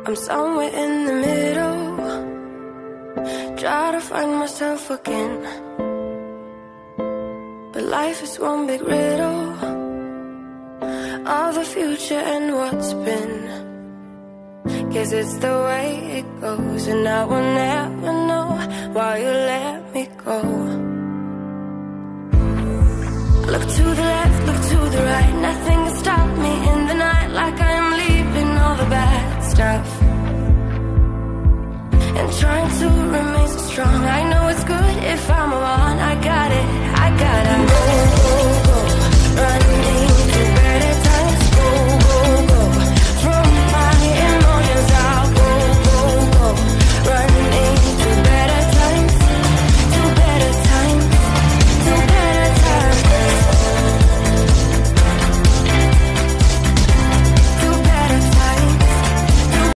I'm somewhere in the middle, try to find myself again. But life is one big riddle of the future and what's been. Guess it's the way it goes, and I will never know why you let me go. Look to the left, look to the right, nothing can stop me in